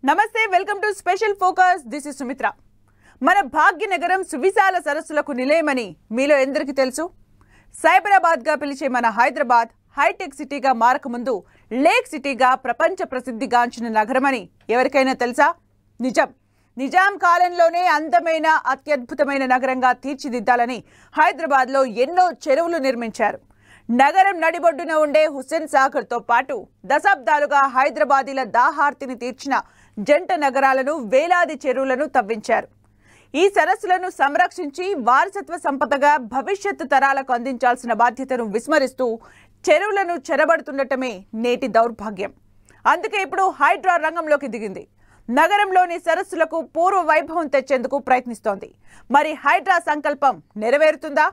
నమస్తే welcome to special focus this is Sumitra మన భాగ్యనగరం సువిశాల సరస్సులకు నిలయమని మీలో ఎందరికీ తెలుసు సైబరాబాద్ గా పిలిచే మన హైదరాబాద్ హైటెక్ సిటీగా మారకముందు లేక్ సిటీగా ప్రపంచ ప్రసిద్ధిగాంచిన నగరమని ఎవరికైనా తెలుసా నిజాం కాలంలోనే అందమైన అత్యద్భుతమైన నగరంగా తీర్చిదిద్దాలని హైదరాబాద్లో ఎన్నో చెరువులు నిర్మించారు నగరం నడిబొడ్డున ఉండే హుస్సేన్ సాగర్తో పాటు దశాబ్దాలుగా హైదరాబాదీల దాహార్తిని తీర్చిన జంట నగరాలను వేలాది చెరువులను తవ్వించారు ఈ సరస్సులను సంరక్షించి వారసత్వ సంపదగా భవిష్యత్తు తరాలకు అందించాల్సిన బాధ్యతను విస్మరిస్తూ చెరువులను చెరబడుతుండటమే నేటి దౌర్భాగ్యం అందుకే ఇప్పుడు హైడ్రా రంగంలోకి దిగింది నగరంలోని సరస్సులకు పూర్వ వైభవం తెచ్చేందుకు ప్రయత్నిస్తోంది మరి హైడ్రా సంకల్పం నెరవేరుతుందా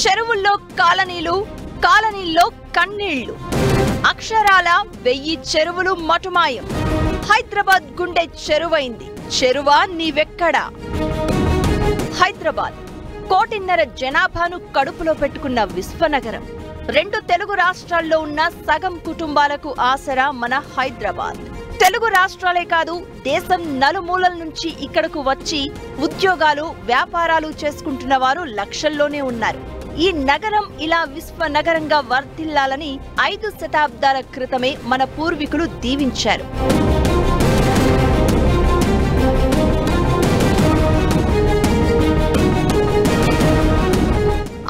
చెరువుల్లో కాలనీలు కాలనీల్లో కన్నీళ్లు అక్షరాల 1000 చెరువులు మటుమాయం హైదరాబాద్ గుండె చెరువైంది చెరువా నీవెక్కడా హైదరాబాద్ 1.5 కోటి జనాభాను కడుపులో పెట్టుకున్న విశ్వనగరం 2 తెలుగు రాష్ట్రాల్లో ఉన్న సగం కుటుంబాలకు ఆసరా మన హైదరాబాద్ తెలుగు రాష్ట్రాలే కాదు దేశం నలుమూలల నుంచి ఇక్కడకు వచ్చి ఉద్యోగాలు వ్యాపారాలు చేసుకుంటున్న వారు లక్షల్లోనే ఉన్నారు ఈ నగరం ఇలా విశ్వనగరంగా వర్ధిల్లాలని 5 శతాబ్దాల క్రితమే మన పూర్వీకులు దీవించారు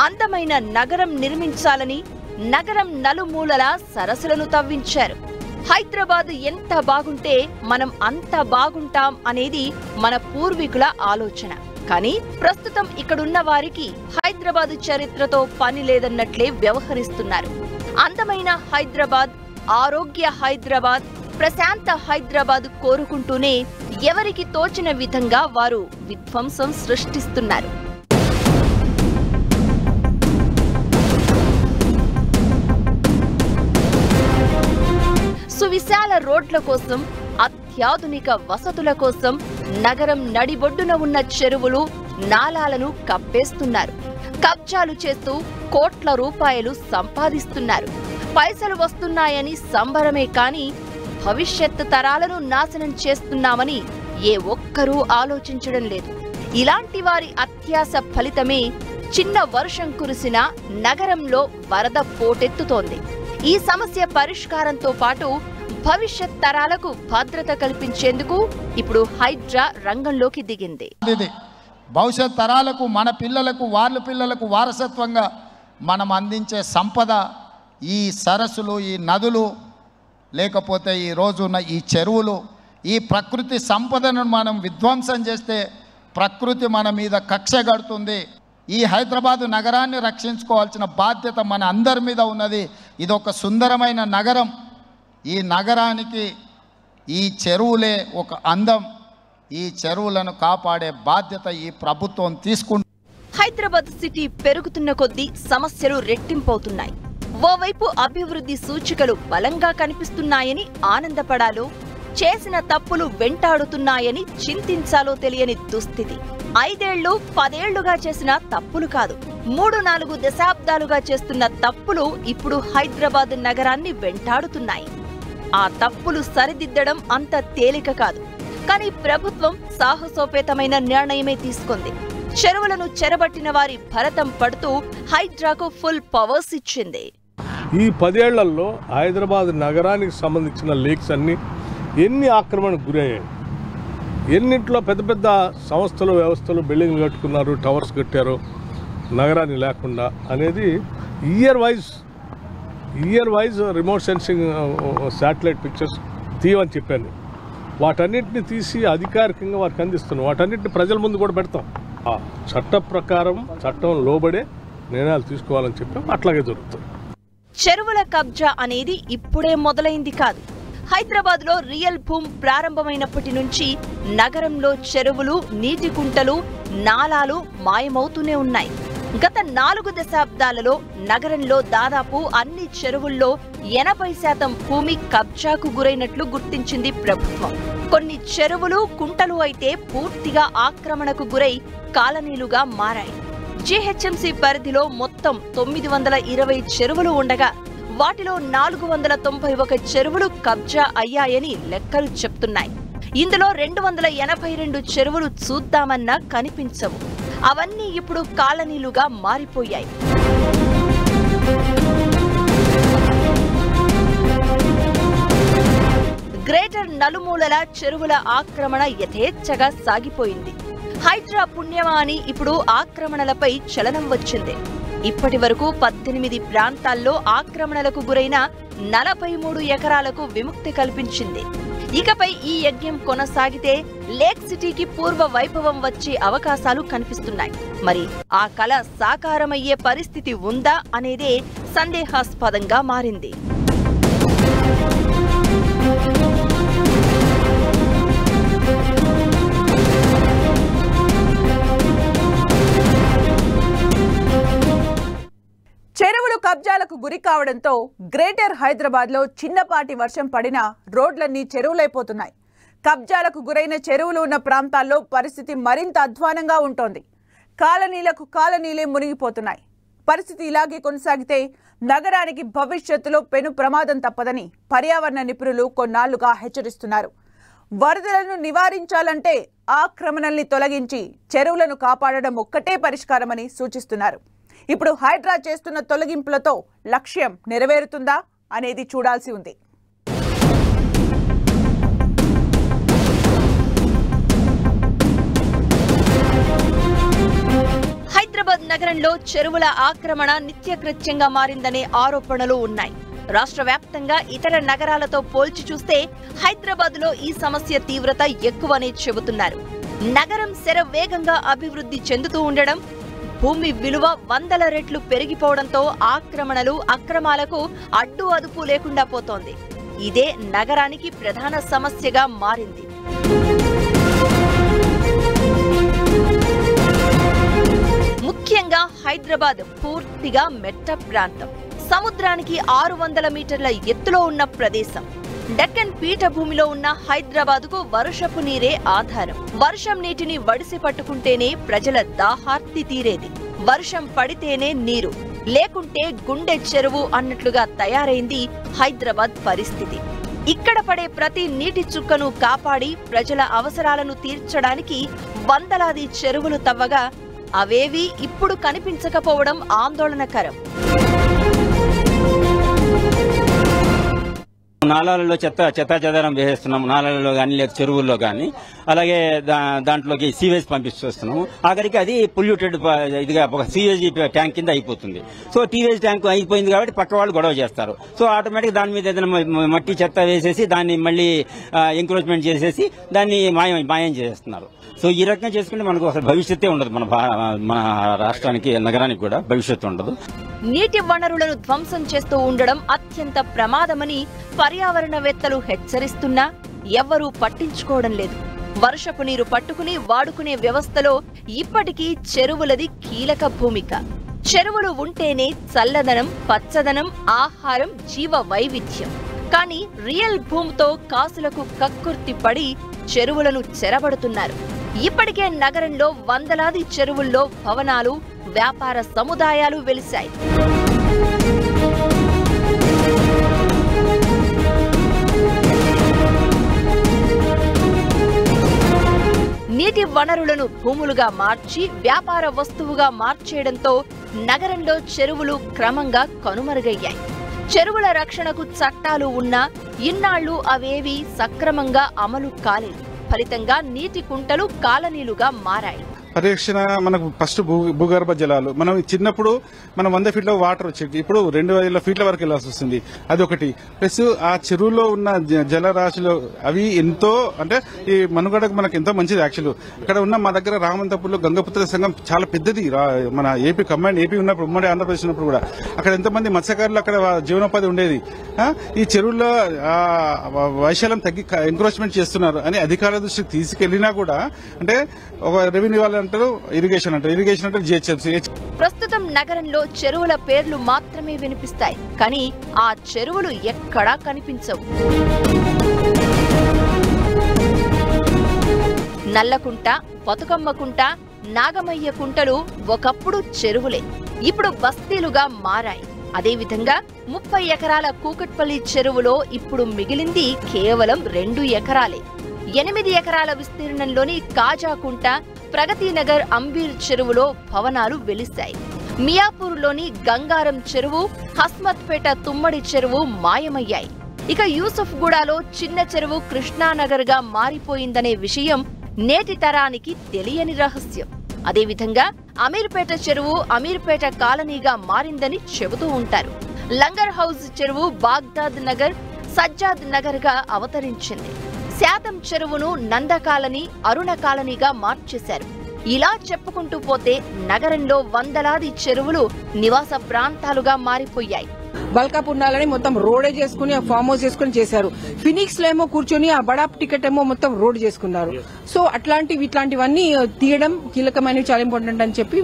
అందమైన నగరం నిర్మించాలని నగరం నలుమూలల సరస్సులను తవ్వించారు హైదరాబాద్ ఎంత బాగుంటే మనం అంత బాగుంటాం అనేది మన పూర్వీకుల ఆలోచన కానీ ప్రస్తుతం ఇక్కడున్న వారికి హైదరాబాద్ చరిత్రతో పని లేదన్నట్లే వ్యవహరిస్తున్నారు అందమైన హైదరాబాద్ ఆరోగ్య హైదరాబాద్ ప్రశాంత హైదరాబాద్ కోరుకుంటూనే ఎవరికి తోచిన విధంగా వారు విధ్వంసం సృష్టిస్తున్నారు సువిశాల రోడ్ల కోసం అత్యాధునిక వసతుల కోసం నగరం నడిబొడ్డున ఉన్న చెరువులు నాలాలను కప్పేస్తున్నారు కబ్జాలు చేస్తూ కోట్ల రూపాయలు సంపాదిస్తున్నారు పైసలు వస్తున్నాయని సంబరమే కానీ భవిష్యత్తు తరాలను నాశనం చేస్తున్నామని ఏ ఒక్కరూ ఆలోచించడం లేదు ఇలాంటి వారి అత్యాశ ఫలితమే చిన్న వర్షం కురిసిన నగరంలో వరద పోటెత్తుతోంది ఈ సమస్య పరిష్కారంతో పాటు భవిష్యత్ తరాలకు భద్రత కల్పించేందుకు ఇప్పుడు హైడ్రా రంగంలోకి దిగింది భవిష్యత్ తరాలకు మన పిల్లలకు వాళ్ళ పిల్లలకు వారసత్వంగా మనం అందించే సంపద ఈ సరస్సులు ఈ నదులు లేకపోతే ఈ రోజున్న ఈ చెరువులు ఈ ప్రకృతి సంపదను మనం విధ్వంసం చేస్తే ప్రకృతి మన మీద కక్ష కడుతుంది ఈ హైదరాబాదు నగరాన్ని రక్షించుకోవాల్సిన బాధ్యత మన అందరి మీద ఉన్నది ఇది ఒక సుందరమైన నగరం ఈ నగరానికి ఈ చెరువులే ఒక అందం ఈ చెరువులను కాపాడే బాధ్యత ఈ ప్రభుత్వం తీసుకుంటుంది హైదరాబాద్ సిటీ పెరుగుతున్న కొద్దీ సమస్యలు రెట్టింపవుతున్నాయి ఓవైపు అభివృద్ధి సూచికలు బలంగా కనిపిస్తున్నాయని ఆనందపడాలో చేసిన తప్పులు వెంటాడుతున్నాయని చింతించాలో తెలియని దుస్థితి 5 ఏళ్లు 10 ఏళ్లుగా చేసిన తప్పులు కాదు 3-4 దశాబ్దాలుగా చేస్తున్న తప్పులు ఇప్పుడు హైదరాబాద్ నగరాన్ని వెంటాడుతున్నాయి ఆ తప్పులు సరిదిద్దడం అంత తేలిక కాదు కానీ ప్రభుత్వం సాహసోపేతమైన నిర్ణయమే తీసుకుంది చెరువులను చెరబట్టిన వారి భరతం పడుతూ హైడ్రాకు ఫుల్ పవర్స్ ఇచ్చింది ఈ 10 ఏళ్లలో హైదరాబాద్ నగరానికి సంబంధించిన లేక్స్ అన్ని ఎన్ని ఆక్రమణకు గురయ్యాయి ఎన్నింటిలో పెద్ద పెద్ద సంస్థలు వ్యవస్థలు బిల్డింగ్లు కట్టుకున్నారు టవర్స్ కట్టారు నగరాన్ని లేకుండా అనేది year wise remote sensing satellite pictures తీయమని చెప్పాను వాటన్నిటిని తీసి అధికారికంగా వారికి అందిస్తున్నాం వాటన్నిటిని ప్రజల ముందు కూడా పెడతాం ఆ చట్ట ప్రకారం చట్టం లోబడే నిర్ణయాలు తీసుకోవాలని చెప్పాం అట్లాగే జరుగుతుంది చెరువుల కబ్జా అనేది ఇప్పుడే మొదలైంది కాదు హైదరాబాద్ లో రియల్ భూమ్ ప్రారంభమైనప్పటి నుంచి నగరంలో చెరువులు నీటి కుంటలు నాలాలు మాయమవుతూనే ఉన్నాయి గత 4 దశాబ్దాలలో నగరంలో దాదాపు అన్ని చెరువుల్లో 80% భూమి కబ్జాకు గురైనట్లు గుర్తించింది ప్రభుత్వం. కొన్ని చెరువులు, కుంటలు అయితే పూర్తిగా ఆక్రమణకు గురై కాలనీలుగా మారాయి. జీహెచ్ఎంసీ పరిధిలో మొత్తం 920 చెరువులు ఉండగా వాటిలో 491 చెరువులు కబ్జా అయ్యాయని లెక్కలు చెప్తున్నాయి. ఇందులో 282 చెరువులు చూద్దామన్నా కనిపించవు. అవన్నీ ఇప్పుడు కాలనీలుగా మారిపోయాయి. గ్రేటర్ నలుమూలల చెరువుల ఆక్రమణ యథేచ్ఛగా సాగిపోయింది. హైడ్రా పుణ్యమా అని ఇప్పుడు ఆక్రమణలపై చలనం వచ్చింది. ఇప్పటి వరకు 18 ప్రాంతాల్లో ఆక్రమణలకు గురైన 43 ఎకరాలకు విముక్తి కల్పించింది. ఇకపై ఈ యజ్ఞం కొనసాగితే లేక్ సిటీకి పూర్వ వైభవం వచ్చే అవకాశాలు కనిపిస్తున్నాయి. మరి ఆ కల సాకారమయ్యే పరిస్థితి ఉందా అనేదే సందేహాస్పదంగా మారింది. చెరువులు కబ్జాలకు గురి కావడంతో గ్రేటర్ హైదరాబాద్లో చిన్నపాటి వర్షం పడినా రోడ్లన్నీ చెరువులైపోతున్నాయి. కబ్జాలకు గురైన చెరువులు ఉన్న ప్రాంతాల్లో పరిస్థితి మరింత అధ్వానంగా ఉంటోంది. కాలనీలే మునిగిపోతున్నాయి. పరిస్థితి ఇలాగే కొనసాగితే నగరానికి భవిష్యత్తులో పెను ప్రమాదం తప్పదని పర్యావరణ నిపుణులు కొన్నాళ్లుగా హెచ్చరిస్తున్నారు. వరదలను నివారించాలంటే ఆక్రమణల్ని తొలగించి చెరువులను కాపాడడం ఒక్కటే పరిష్కారమని సూచిస్తున్నారు. ఇప్పుడు హైడ్రా చేస్తున్న తొలగింపులతో లక్ష్యం నెరవేరుతుందా అనేది చూడాల్సి ఉంది. హైదరాబాద్ నగరంలో చెరువుల ఆక్రమణ నిత్యకృత్యంగా మారిందనే ఆరోపణలు ఉన్నాయి. రాష్ట్ర వ్యాప్తంగా ఇతర నగరాలతో పోల్చి చూస్తే హైదరాబాద్లో ఈ సమస్య తీవ్రత ఎక్కువనే చెబుతున్నారు. నగరం శరవేగంగా అభివృద్ధి చెందుతూ ఉండడం, భూమి విలువ 100 రెట్లు పెరిగిపోవడంతో ఆక్రమణలు, అక్రమాలకు అడ్డు అదుపు లేకుండా పోతోంది. ఇదే నగరానికి ప్రధాన సమస్యగా మారింది. ముఖ్యంగా హైదరాబాద్ పూర్తిగా మెట్ట ప్రాంతం. సముద్రానికి 600 మీటర్ల ఎత్తులో ఉన్న ప్రదేశం. డెక్కన్ పీఠభూమిలో ఉన్న హైదరాబాద్కు వర్షపు నీరే ఆధారం. వర్షం నీటిని వడిసి పట్టుకుంటేనే ప్రజల దాహార్తి తీరేది. వర్షం పడితేనే నీరు, లేకుంటే గుండె చెరువు అన్నట్లుగా తయారైంది హైదరాబాద్ పరిస్థితి. ఇక్కడ పడే ప్రతి నీటి చుక్కను కాపాడి ప్రజల అవసరాలను తీర్చడానికి వందలాది చెరువులు తవ్వగా అవేవీ ఇప్పుడు కనిపించకపోవడం ఆందోళనకరం. నాలాలలో చెత్తాచెదారం వేసేస్తున్నాము. నాలాలలో కానీ లేక చెరువుల్లో కానీ, అలాగే దాంట్లోకి సీవేజ్ పంపిస్తున్నాము. ఆఖరికి అది పొల్యూటెడ్ ఇదిగా ఒక సీవేజ్ ట్యాంక్ కింద అయిపోతుంది. సో టీవేజ్ ట్యాంక్ అయిపోయింది కాబట్టి పక్క వాళ్ళు గొడవ చేస్తారు. సో ఆటోమేటిక్ దాని మీద ఏదైనా మట్టి చెత్త వేసేసి దాన్ని మళ్ళీ ఎంక్రోచ్మెంట్ చేసేసి దాన్ని మాయం చేసేస్తున్నారు. సో ఈ రకంగా చేసుకుంటే మనకు అసలు భవిష్యత్తే ఉండదు. మన రాష్ట్రానికి, నగరానికి కూడా భవిష్యత్తు ఉండదు. నీటి వనరులను ధ్వంసం చేస్తూ ఉండడం అత్యంత ప్రమాదమని పర్యావరణవేత్తలు హెచ్చరిస్తున్నా ఎవ్వరూ పట్టించుకోవడం లేదు. వర్షపు నీరు పట్టుకుని వాడుకునే వ్యవస్థలో ఇప్పటికీ చెరువులది కీలక భూమిక. చెరువులు ఉంటేనే చల్లదనం, పచ్చదనం, ఆహారం, జీవ వైవిధ్యం. కానీ రియల్ భూమితో కాసులకు కక్కుర్తి పడి చెరువులను చెరబడుతున్నారు. ఇప్పటికే నగరంలో వందలాది చెరువుల్లో భవనాలు, వ్యాపార సముదాయాలు వెలిశాయి. నీటి వనరులను భూములుగా మార్చి వ్యాపార వస్తువుగా మార్చేయడంతో నగరంలో చెరువులు క్రమంగా కనుమరుగయ్యాయి. చెరువుల రక్షణకు చట్టాలు ఉన్నా ఇన్నాళ్లు అవేవీ సక్రమంగా అమలు కాలేదు. ఫలితంగా నీటి కుంటలు కాలనీలుగా మారాయి. పరిరక్షణ మనకు ఫస్ట్ భూగర్భ జలాలు. మనం చిన్నప్పుడు మనం 100 ఫీట్ల వాటర్ వచ్చేది, ఇప్పుడు 2000 ఫీట్ల వరకు వెళ్లాల్సి వస్తుంది. అదొకటి. ప్లస్ ఆ చెరువులో ఉన్న జలరాశులు అవి ఎంతో, అంటే ఈ మనుగడకు మనకు ఎంతో మంచిది. యాక్చువల్ అక్కడ ఉన్న మా దగ్గర రామంతపూర్లో గంగపుత్ర సంఘం చాలా పెద్దది. మన ఏపీ కంబైన్ ఏపీ ఉన్నప్పుడు, ఉమ్మడి ఆంధ్రప్రదేశ్ ఉన్నప్పుడు కూడా అక్కడ ఎంతమంది మత్స్యకారులు అక్కడ జీవనోపాధి ఉండేది. ఈ చెరువుల్లో వైశాల్యం తగ్గి ఎంక్రోచ్మెంట్ చేస్తున్నారు అని అధికారుల దృష్టికి తీసుకెళ్లినా కూడా, అంటే ఒక రెవెన్యూ వాళ్ళు అంటారు, ఇరిగేషన్ అంటారు, జిహెచ్ఎంసీ ప్రస్తుతం నగరంలో చెరువుల పేర్లు మాత్రమే వినిపిస్తాయి, కానీ ఆ చెరువులు ఎక్కడా కనిపించవు. నల్లకుంట, బతుకమ్మకుంట, నాగమయ్య కుంటలు ఒకప్పుడు చెరువులే, ఇప్పుడు బస్తీలుగా మారాయి. అదేవిధంగా 30 ఎకరాల కూకట్పల్లి చెరువులో ఇప్పుడు మిగిలింది కేవలం 2 ఎకరాలే. 8 ఎకరాల విస్తీర్ణంలోని కాజాకుంట, ప్రగతినగర్, అంబీర్ చెరువులో భవనాలు వెలిశాయి. మియాపూర్లోని గంగారం చెరువు, హస్మత్పేట తుమ్మడి చెరువు మాయమయ్యాయి. ఇక యూసుఫ్గూడలో చిన్న చెరువు కృష్ణానగర్గా మారిపోయిందనే విషయం నేటి తరానికి తెలియని రహస్యం. అదేవిధంగా అమీర్పేట చెరువు అమీర్పేట కాలనీగా మారిందని చెబుతూ ఉంటారు. లంగర్ హౌస్ చెరువు బాగ్దాద్ నగర్, సజ్జాద్ నగర్ గా అవతరించింది. శాతం చెరువును నంద కాలనీ, అరుణ కాలనీగా మార్చేశారు. ఇలా చెప్పుకుంటూ పోతే నగరంలో వందలాది చెరువులు నివాస ప్రాంతాలుగా మారిపోయాయి. బల్కాపున్నాలని మొత్తం రోడే చేసుకుని ఫామ్ హౌస్ చేసుకుని చేశారు. ఫినిక్స్ లో ఏమో కూర్చొని ఆ బడా టికెట్ ఏమో మొత్తం రోడ్ చేసుకున్నారు. సో ఇట్లాంటివన్నీ తీయడం కీలకమైనవి, చాలా ఇంపార్టెంట్ అని చెప్పి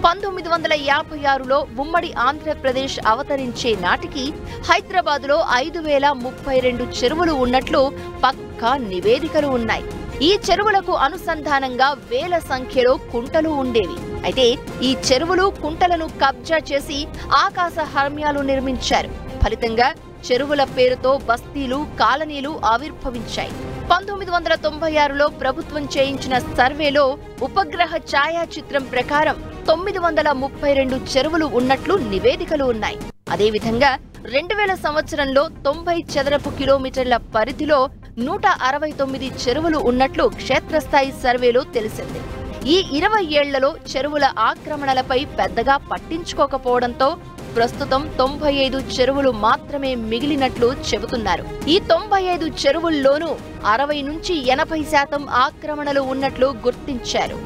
1956లో ఉమ్మడి ఆంధ్రప్రదేశ్ అవతరించే నాటికి హైదరాబాద్ లో 5032 చెరువులు ఉన్నట్లు పక్కా నివేదికలు ఉన్నాయి. ఈ చెరువులకు అనుసంధానంగా వేల సంఖ్యలో కుంటలు ఉండేవి. అయితే ఈ చెరువులు, కుంటలను కబ్జా చేసి ఆకాశ హర్మ్యాలు నిర్మించారు. ఫలితంగా చెరువుల పేరుతో బస్తీలు, కాలనీలు ఆవిర్భవించాయి. 1996లో ప్రభుత్వం చేయించిన సర్వేలో ఉపగ్రహ ఛాయాచిత్రం ప్రకారం 932 చెరువులు ఉన్నట్లు నివేదికలు ఉన్నాయి. అదేవిధంగా 2000 సంవత్సరంలో 90 చదరపు కిలోమీటర్ల పరిధిలో 169 చెరువులు ఉన్నట్లు క్షేత్రస్థాయి సర్వేలో తెలిసింది. ఈ 20 ఏళ్లలో చెరువుల ఆక్రమణలపై పెద్దగా పట్టించుకోకపోవడంతో ప్రస్తుతం 95 చెరువులు మాత్రమే మిగిలినట్లు చెబుతున్నారు. ఈ 95 చెరువుల్లోనూ 60 నుంచి 80% ఆక్రమణలు ఉన్నట్లు గుర్తించారు.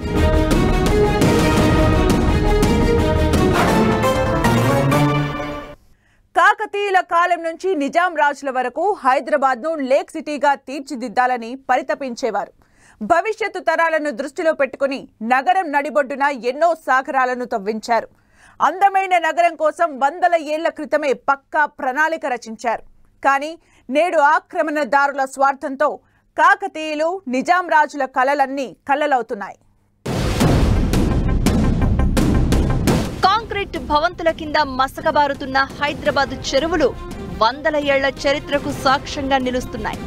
కాకతీయుల కాలం నుంచి నిజాం రాజుల వరకు హైదరాబాద్ను లేక్ సిటీగా తీర్చిదిద్దాలని పరితపించేవారు. భవిష్యత్తు తరాలను దృష్టిలో పెట్టుకుని నగరం నడిబొడ్డున ఎన్నో సాగరాలను తవ్వించారు. అందమైన నగరం కోసం వందల ఏళ్ల క్రితమే పక్కా ప్రణాళిక రచించారు. కానీ నేడు ఆక్రమణదారుల స్వార్థంతో కాకతీయులు, నిజాం రాజుల కలలన్నీ కళ్ళలవుతున్నాయి. కాంక్రీట్ భవంతుల కింద మసకబారుతున్న హైదరాబాద్ చెరువులు వందల ఏళ్ల చరిత్రకు సాక్ష్యంగా నిలుస్తున్నాయి.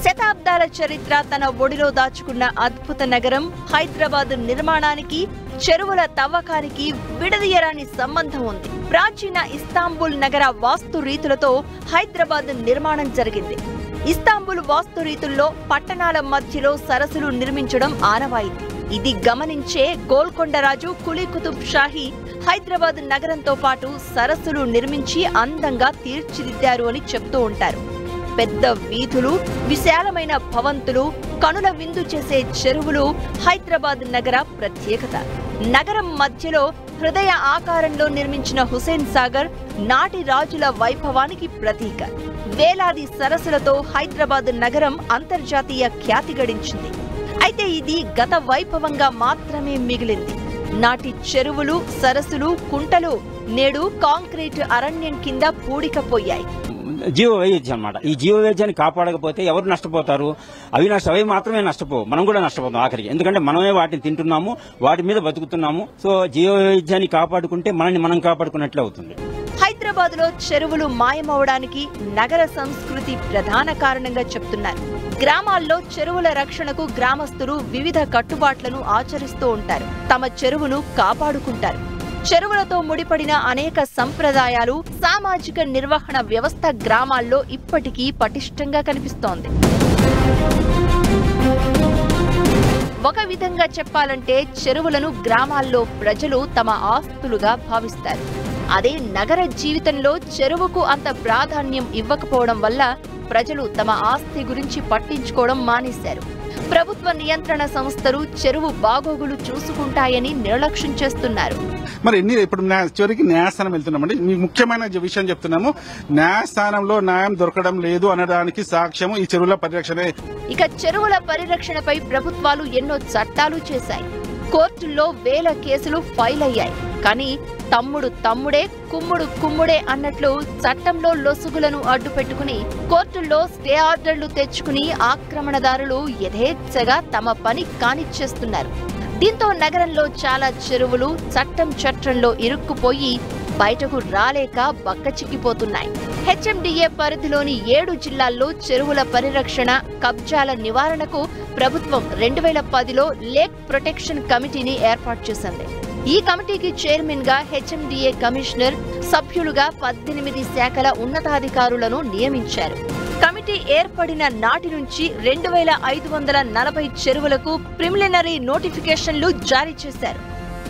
శతాబ్దాల చరిత్ర తన ఒడిలో దాచుకున్న అద్భుత నగరం హైదరాబాద్ నిర్మాణానికి, చెరువుల తవ్వకానికి విడదీయరాని సంబంధం ఉంది. ప్రాచీన ఇస్తాంబుల్ నగర వాస్తు రీతులతో హైదరాబాద్ నిర్మాణం జరిగింది. ఇస్తాంబుల్ వాస్తు రీతుల్లో పట్టణాల మధ్యలో సరస్సులు నిర్మించడం ఆనవాయితీ. ఇది గమనించే గోల్కొండరాజు కులీ కుతుబ్ షాహీ హైదరాబాద్ నగరంతో పాటు సరస్సులు నిర్మించి అందంగా తీర్చిదిద్దారు అని చెప్తూ ఉంటారు. పెద్ద వీధులు, విశాలమైన భవంతులు, కనుల విందు చేసే చెరువులు హైదరాబాద్ నగర ప్రత్యేకత. నగరం మధ్యలో హృదయ ఆకారంలో నిర్మించిన హుసేన్ సాగర్ నాటి రాజుల వైభవానికి ప్రతీక. వేలాది సరస్సులతో హైదరాబాద్ నగరం అంతర్జాతీయ ఖ్యాతి గడించింది. అయితే ఇది గత వైభవంగా మాత్రమే మిగిలింది. నాటి చెరువులు, సరస్సులు, కుంటలు నేడు కాంక్రీట్ అరణ్యం కింద పూడికపోయాయి. జీవ వైవిధ్యం అన్నమాట. ఈ జీవ వైవిధ్యాన్ని కాపాడకపోతే ఎవరు నష్టపోతారు? అవి మాత్రమే నష్టపోవు, మనం కూడా నష్టపోతాం ఆఖరికి. ఎందుకంటే మనమే వాటిని తింటున్నాము, వాటి మీద బతుకుతున్నాము. సో జీవ వైవిధ్యాన్ని కాపాడుకుంటే మనల్ని మనం కాపాడుకున్నట్లే అవుతుంది. హైదరాబాద్ లో చెరువులు మాయమవడానికి నగర సంస్కృతి ప్రధాన కారణంగా చెప్తున్నారు. గ్రామాల్లో చెరువుల రక్షణకు గ్రామస్తులు వివిధ కట్టుబాట్లను ఆచరిస్తూ ఉంటారు. తమ చెరువును కాపాడుకుంటారు. చెరువులతో ముడిపడిన అనేక సంప్రదాయాలు, సామాజిక నిర్వహణ వ్యవస్థ గ్రామాల్లో ఇప్పటికీ పటిష్టంగా కనిపిస్తోంది. ఒక విధంగా చెప్పాలంటే చెరువులను గ్రామాల్లో ప్రజలు తమ ఆస్తులుగా భావిస్తారు. అదే నగర జీవితంలో చెరువుకు అంత ప్రాధాన్యం ఇవ్వకపోవడం వల్ల ప్రజలు తమ ఆస్తి గురించి పట్టించుకోవడం మానేశారు. ప్రభుత్వ నియంత్రణ సంస్థలు చెరువు బాగోగులు చూసుకుంటాయని నిర్లక్ష్యం చేస్తున్నారు. మరి ఇప్పుడు చివరికి న్యాయస్థానం వెళ్తున్నామండి. మీకు ముఖ్యమైన విషయం చెప్తున్నాము, న్యాయస్థానంలో న్యాయం దొరకడం లేదు అనడానికి సాక్ష్యము ఈ చెరువుల పరిరక్షణే. ఇక చెరువుల పరిరక్షణపై ప్రభుత్వాలు ఎన్నో చట్టాలు చేశాయి. కోర్టుల్లో వేల కేసులు ఫైల్ అయ్యాయి. కానీ తమ్ముడు తమ్ముడే, కుమ్ముడు కుమ్ముడే అన్నట్లు చట్టంలో లొసుగులను అడ్డుపెట్టుకుని కోర్టుల్లో స్టే ఆర్డర్లు తెచ్చుకుని ఆక్రమణదారులు యథేచ్ఛగా తమ పని కానిచ్చేస్తున్నారు. దీంతో నగరంలో చాలా చెరువులు చట్టంలో ఇరుక్కుపోయి బయటకు రాలేక బక్కచిక్కిపోతున్నాయి. హెచ్ఎండిఏ పరిధిలోని 7 జిల్లాల్లో చెరువుల పరిరక్షణ, కబ్జాల నివారణకు ప్రభుత్వం 2010లో లేక్ ప్రొటెక్షన్ కమిటీని ఏర్పాటు చేసింది. ఈ కమిటీకి చైర్మన్ గా హెచ్ఎండిఏ కమిషనర్, సభ్యులుగా 18 శాఖల ఉన్నతాధికారులను నియమించారు. కమిటీ ఏర్పడిన నాటి నుంచి 2540 చెరువులకు ప్రిలిమినరీ నోటిఫికేషన్లు జారీ చేశారు.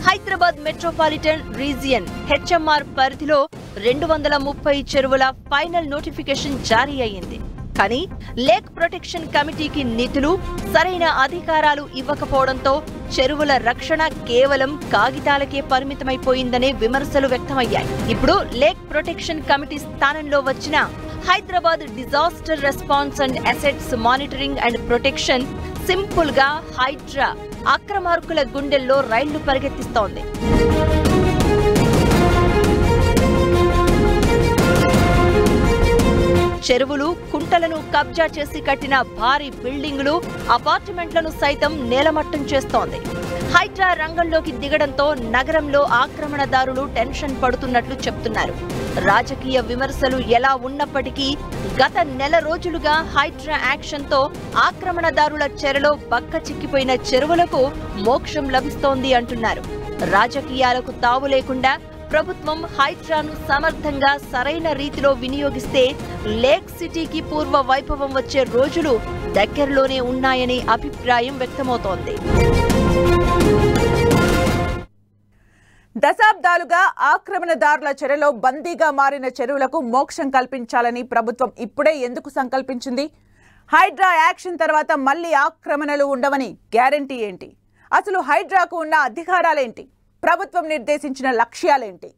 హైదరాబాద్ మెట్రోపాలిటన్ రీజియన్ హెచ్ఎంఆర్ పరిధిలో 230 చెరువుల ఫైనల్ నోటిఫికేషన్ జారీ అయ్యింది. కానీ లేక్ ప్రొటెక్షన్ కమిటీకి నిధులు, సరైన అధికారాలు ఇవ్వకపోవడంతో చెరువుల రక్షణ కేవలం కాగితాలకే పరిమితమైపోయిందనే విమర్శలు వ్యక్తమయ్యాయి. ఇప్పుడు లేక్ ప్రొటెక్షన్ కమిటీ స్థానంలో వచ్చిన Hyderabad disaster response and assets monitoring and protection simple గా హైడ్రా అక్రమార్కుల గుండెల్లో రైళ్లు పరిగెత్తిస్తోంది. చెరువులు, కుంటలను కబ్జా చేసి కట్టిన భారీ బిల్డింగులు, అపార్ట్మెంట్లను సైతం నేలమట్టం చేస్తోంది. హైడ్రా రంగంలోకి దిగడంతో నగరంలో ఆక్రమణదారులు టెన్షన్ పడుతున్నట్లు చెప్తున్నారు. రాజకీయ విమర్శలు ఎలా ఉన్నప్పటికీ గత నెల రోజులుగా హైడ్రా యాక్షన్తో ఆక్రమణదారుల చెరలో బక్కచిక్కిపోయిన చెరువులకు మోక్షం లభిస్తోంది అంటున్నారు. రాజకీయాలకు తావు లేకుండా ప్రభుత్వం హైడ్రాను సమర్థంగా సరైన రీతిలో వినియోగిస్తే లేక్ సిటీకి పూర్వ వైభవం వచ్చే రోజులు దగ్గరలోనే ఉన్నాయని అభిప్రాయం వ్యక్తమవుతోంది. దశాబ్దాలుగా ఆక్రమణదారుల చెరలో బందీగా మారిన చెరువులకు మోక్షం కల్పించాలని ప్రభుత్వం ఇప్పుడే ఎందుకు సంకల్పించింది? హైడ్రా యాక్షన్ తర్వాత మళ్లీ ఆక్రమణలు ఉండవని గ్యారంటీ ఏంటి? అసలు హైడ్రాకు ఉన్న అధికారాలేంటి? ప్రభుత్వం నిర్దేశించిన లక్ష్యాలేంటి?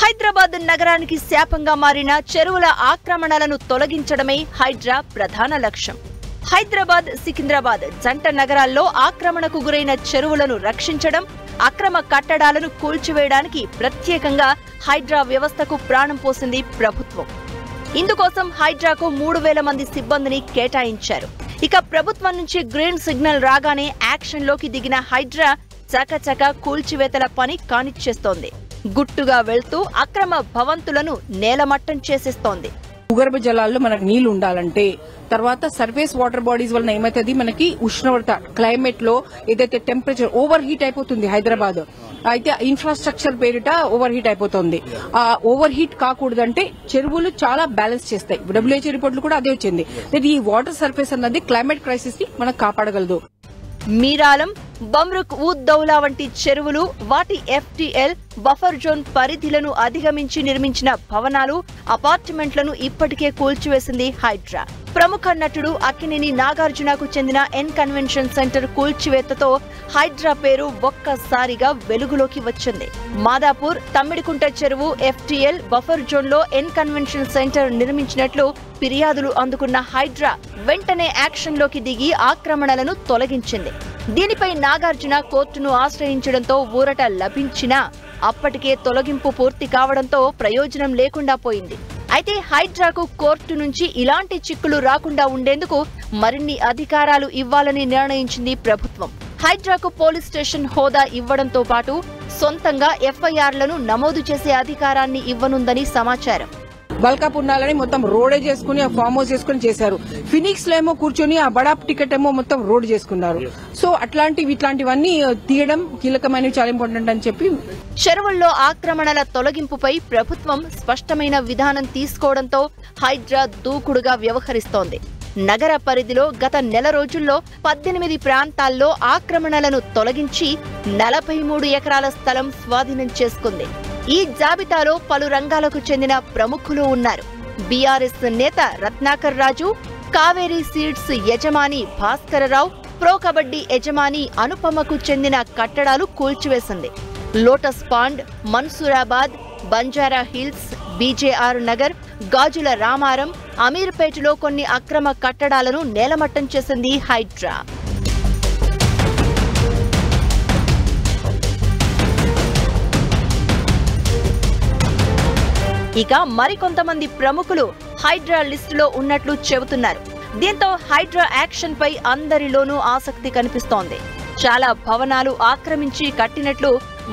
హైదరాబాద్ నగరానికి శాపంగా మారిన చెరువుల ఆక్రమణలను తొలగించడమే హైడ్రా ప్రధాన లక్ష్యం. హైదరాబాద్, సికింద్రాబాద్ జంట నగరాల్లో ఆక్రమణకు గురైన చెరువులను రక్షించడం, అక్రమ కట్టడాలను కూల్చివేయడానికి ప్రత్యేకంగా హైడ్రా వ్యవస్థకు ప్రాణం పోసింది ప్రభుత్వం. ఇందుకోసం హైడ్రాకు 3000 మంది సిబ్బందిని కేటాయించారు. ఇక ప్రభుత్వం నుంచి గ్రీన్ సిగ్నల్ రాగానే యాక్షన్లోకి దిగిన హైడ్రా చకచక కూల్చివేతల పని కానిచ్చేస్తోంది. గుట్టుగా వెళ్తూ అక్రమ భవంతులను నేలమట్టం చేసేస్తోంది. భూగర్భ జలాల్లో మనకు నీళ్లు ఉండాలంటే తర్వాత సర్ఫేస్ వాటర్ బాడీస్ వలన ఏమైతుంది, మనకి ఉష్ణోగ్రత క్లైమేట్ లో ఏదైతే టెంపరేచర్ ఓవర్ హీట్ అయిపోతుంది హైదరాబాద్, అయితే ఇన్ఫ్రాస్ట్రక్చర్ పేరిట ఓవర్ హీట్ అయిపోతుంది. ఆ ఓవర్ హీట్ కాకూడదంటే చెరువులు చాలా బ్యాలెన్స్ చేస్తాయి. డబ్ల్యూహెచ్ఓ రిపోర్ట్లు కూడా అదే వచ్చింది. ఈ వాటర్ సర్ఫేస్ అన్నది క్లైమేట్ క్రైసిస్ ని మనకు కాపాడగలదు. మీరాలం, బమ్రుక్ ఊద్ దౌలా వంటి చెరువులు, వాటి ఎఫ్టీఎల్ బఫర్ జోన్ పరిధిలను అధిగమించి నిర్మించిన భవనాలు, అపార్ట్మెంట్లను ఇప్పటికే కూల్చివేసింది హైడ్రా. ప్రముఖ నటుడు అక్కినేని నాగార్జునకు చెందిన ఎన్ కన్వెన్షన్ సెంటర్ కూల్చివేతతో హైడ్రా పేరు ఒక్కసారిగా వెలుగులోకి వచ్చింది. మాదాపూర్, తమ్మిడికుంట చెరువు ఎఫ్టీఎల్ బఫర్ జోన్ లో ఎన్ కన్వెన్షన్ సెంటర్ నిర్మించినట్లు ఫిర్యాదులు అందుకున్న హైడ్రా వెంటనే యాక్షన్లోకి దిగి ఆక్రమణలను తొలగించింది. దీనిపై నాగార్జున కోర్టును ఆశ్రయించడంతో ఊరట లభించినా అప్పటికే తొలగింపు పూర్తి కావడంతో ప్రయోజనం లేకుండా పోయింది. అయితే హైడ్రాకు కోర్టు నుంచి ఇలాంటి చిక్కులు రాకుండా ఉండేందుకు మరిన్ని అధికారాలు ఇవ్వాలని నిర్ణయించింది ప్రభుత్వం. హైడ్రాకు పోలీస్ స్టేషన్ హోదా ఇవ్వడంతో పాటు సొంతంగా ఎఫ్ఐఆర్లను నమోదు చేసే అధికారాన్ని ఇవ్వనుందని సమాచారం. బల్కాపున్నాలని మొత్తం రోడే చేసుకుని ఫామ్ హౌస్ చేసుకుని చేశారు. ఫినిక్స్ లో ఏమో కూర్చొని ఆ బడాప్ టికెట్ ఏమో మొత్తం రోడ్ చేసుకున్నారు. సో ఇట్లాంటివన్నీ తీయడం కీలకమైనవి, చాలా ఇంపార్టెంట్ అని చెప్పి చెరువుల్లో ఆక్రమణల తొలగింపుపై ప్రభుత్వం స్పష్టమైన విధానం తీసుకోవడంతో హైడ్రా దూకుడుగా వ్యవహరిస్తోంది. నగర పరిధిలో గత నెల రోజుల్లో 18 ప్రాంతాల్లో ఆక్రమణలను తొలగించి 43 ఎకరాల స్థలం స్వాధీనం చేసుకుంది. ఈ జాబితాలో పలు రంగాలకు చెందిన ప్రముఖులు ఉన్నారు. బీఆర్ఎస్ నేత రత్నాకర్ రాజు, కావేరీ సీడ్స్ యజమాని భాస్కరరావు, ప్రో కబడ్డీ యజమాని అనుపమకు చెందిన కట్టడాలు కూల్చివేసింది. Lotus pond, Mansoorabad, Banjara hills, BJR Nagar, Gajula Ramaram, అమీర్పేటలో కొన్ని అక్రమ కట్టడాలను నేలమట్టం చేసింది హైడ్రా. ఇక మరికొంతమంది ప్రముఖులు హైడ్రా లిస్టులో ఉన్నట్లు చెబుతున్నారు. దీంతో హైడ్రా యాక్షన్ పై అందరిలోనూ ఆసక్తి కనిపిస్తోంది. చాలా భవనాలు ఆక్రమించి కట్టినట్లు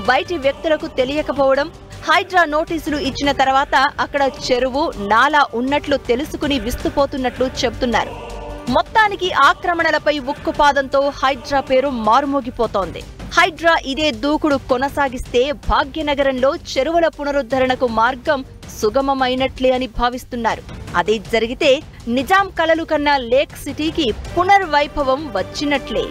బయటి వ్యక్తులకు తెలియకపోవడం, హైడ్రా నోటీసులు ఇచ్చిన తర్వాత అక్కడ చెరువు, నాలా ఉన్నట్లు తెలుసుకుని విస్తుపోతున్నట్లు చెబుతున్నారు. మొత్తానికి ఆక్రమణలపై ఉక్కుపాదంతో హైడ్రా పేరు మారుమోగిపోతోంది. హైడ్రా ఇదే దూకుడు కొనసాగిస్తే భాగ్యనగరంలో చెరువుల పునరుద్ధరణకు మార్గం సుగమమైనట్లే అని భావిస్తున్నారు. అదే జరిగితే నిజాం కలలు కన్నా లేక్ సిటీకి పునర్వైభవం వచ్చినట్లే.